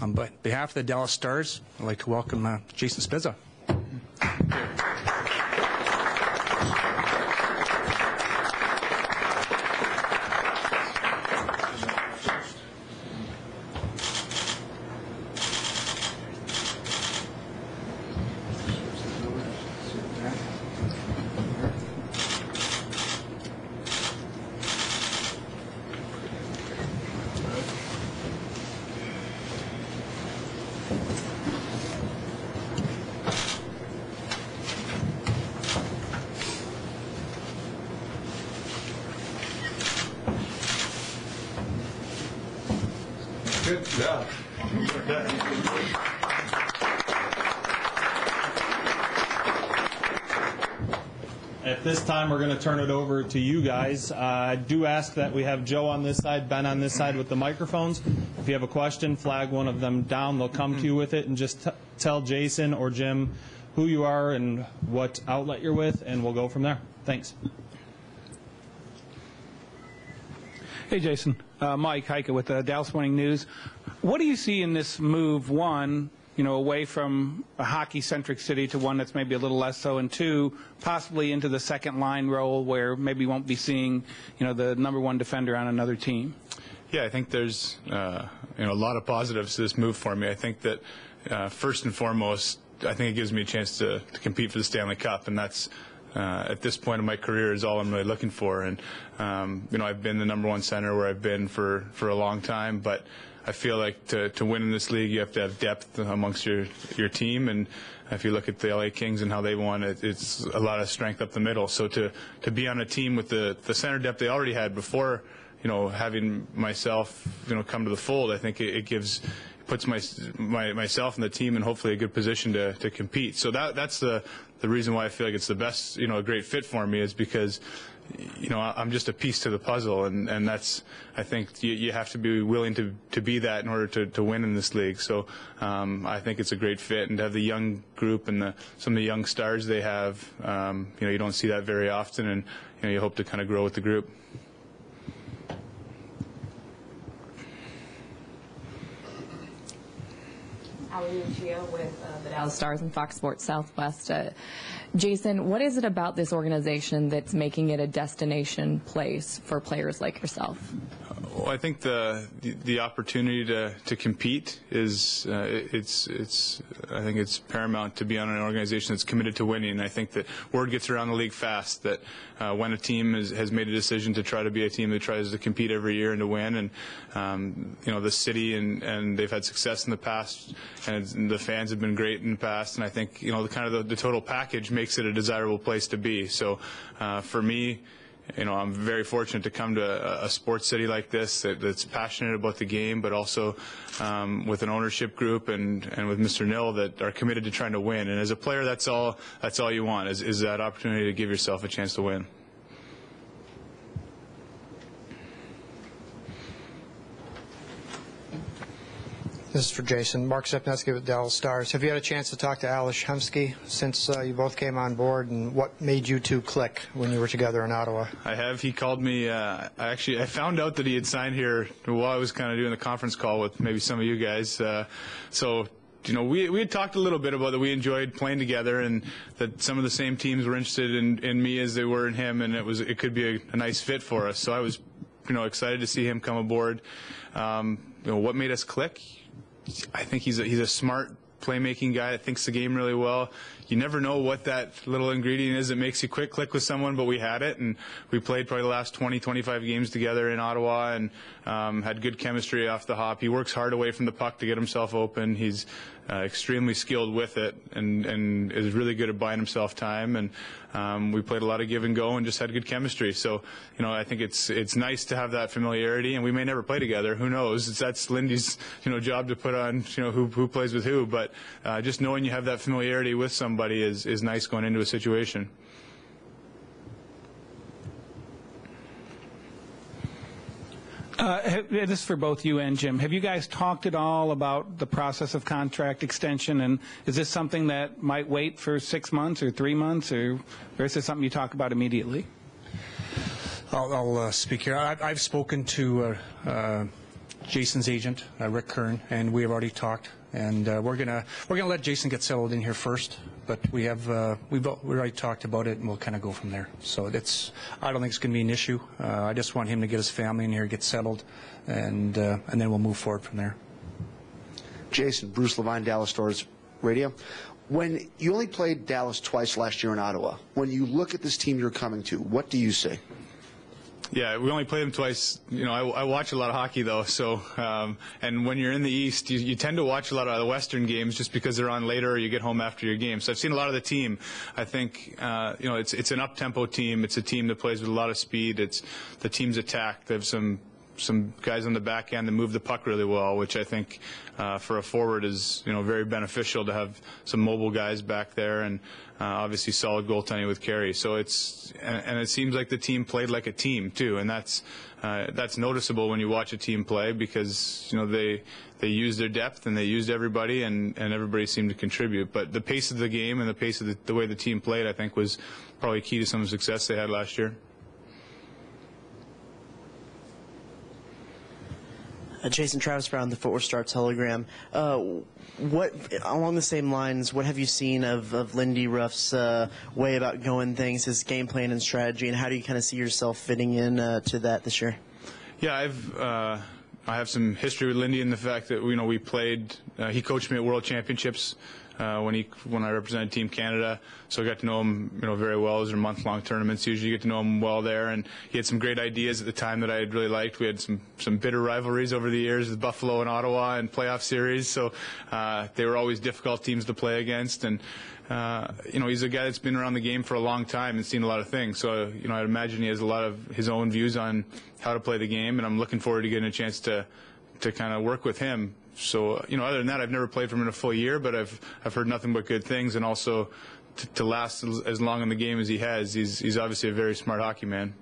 On behalf of the Dallas Stars, I'd like to welcome Jason Spezza. Good job. At this time, we're going to turn it over to you guys. I do ask that we have Joe on this side, Ben on this side with the microphones. If you have a question, flag one of them down. They'll come to you with it, and just tell Jason or Jim who you are and what outlet you're with, and we'll go from there. Thanks. Hey, Jason. Mike Heike with the Dallas Morning News. What do you see in this move, one, away from a hockey-centric city to one that's maybe a little less so, and two, possibly into the second line role where maybe you won't be seeing, the #1 defender on another team? Yeah, I think there's, a lot of positives to this move for me. I think that, first and foremost, I think it gives me a chance to compete for the Stanley Cup, and that's at this point in my career is all I'm really looking for. And I've been the #1 center where I've been for a long time, but I feel like to win in this league, you have to have depth amongst your team. And if you look at the LA Kings and how they won, it's a lot of strength up the middle. So to be on a team with the center depth they already had before, having myself, come to the fold, I think it puts myself and the team in hopefully a good position to compete. So that's the reason why I feel like it's the best, a great fit for me, is because I'm just a piece to the puzzle, and that's, I think you have to be willing to be that in order to win in this league. So I think it's a great fit, and to have the young group and some of the young stars they have, you don't see that very often, and you hope to kind of grow with the group. Alex Chiasson with the Dallas Stars and Fox Sports Southwest. Jason, what is it about this organization that's making it a destination place for players like yourself? Well, I think the opportunity to compete is I think it's paramount to be on an organization that's committed to winning. I think that word gets around the league fast that when a team has made a decision to try to be a team that tries to compete every year and to win, and the city and they've had success in the past, and the fans have been great in the past, and I think the total package makes it a desirable place to be. So for me, I'm very fortunate to come to a sports city like this that's passionate about the game, but also with an ownership group and with Mr. Nill that are committed to trying to win. And as a player, that's all you want is that opportunity to give yourself a chance to win. This is for Jason. Mark Sepnetsky with Dallas Stars. Have you had a chance to talk to Alex Chiasson since you both came on board, and what made you two click when you were together in Ottawa? I have. He called me. I found out that he had signed here while I was kind of doing the conference call with maybe some of you guys. So we had talked a little bit about that. We enjoyed playing together, and that some of the same teams were interested in me as they were in him, and it could be a nice fit for us. So I was excited to see him come aboard. What made us click? I think he's a smart playmaking guy that thinks the game really well. You never know what that little ingredient is that makes you click with someone, but we had it, and we played probably the last 20, 25 games together in Ottawa, and had good chemistry off the hop. He works hard away from the puck to get himself open. He's extremely skilled with it, and is really good at buying himself time, and we played a lot of give and go and just had good chemistry. So I think it's nice to have that familiarity, and we may never play together. Who knows? That's Lindy's job to put on who plays with who, but just knowing you have that familiarity with somebody is nice going into a situation. This is for both you and Jim. Have you guys talked at all about the process of contract extension, and is this something that might wait for 6 months or 3 months, or is this something you talk about immediately? I'll speak here. I've spoken to Jason's agent, Rick Kern, and we have already talked. And we're gonna let Jason get settled in here first, but we already talked about it, and we'll kind of go from there. So I don't think it's going to be an issue. I just want him to get his family in here, get settled, and then we'll move forward from there. Jason, Bruce Levine, Dallas Stars Radio. When you only played Dallas twice last year in Ottawa, when you look at this team you're coming to, what do you see? Yeah, we only played them twice. You know, I watch a lot of hockey, though. So, and when you're in the East, you tend to watch a lot of the Western games just because they're on later or you get home after your game. So I've seen a lot of the team. I think, you know, it's an up-tempo team. It's a team that plays with a lot of speed. It's the team's attack. They have some guys on the back end that move the puck really well, which I think for a forward is, you know, very beneficial to have some mobile guys back there, and obviously solid goaltending with Carey. So it seems like the team played like a team too, and that's noticeable when you watch a team play, because, you know, they used their depth and they used everybody, and everybody seemed to contribute. But the pace of the game and the pace of the way the team played, I think, was probably key to some of the success they had last year. Jason, Travis Brown, the Fort Worth Star Telegram. What, along the same lines, what have you seen of Lindy Ruff's way about going things, his game plan and strategy, and how do you kind of see yourself fitting in to that this year? Yeah, I have some history with Lindy in the fact that, you know, we played. He coached me at World Championships when I represented Team Canada, so I got to know him, you know, very well. Those are month-long tournaments. Usually, you get to know him well there, and he had some great ideas at the time that I had really liked. We had some bitter rivalries over the years with Buffalo and Ottawa and playoff series, so they were always difficult teams to play against. And you know, he's a guy that's been around the game for a long time and seen a lot of things. So, you know, I'd imagine he has a lot of his own views on how to play the game, and I'm looking forward to getting a chance to kind of work with him. So, you know, other than that, I've never played for him in a full year, but I've heard nothing but good things, and also to last as long in the game as he has, he's obviously a very smart hockey man.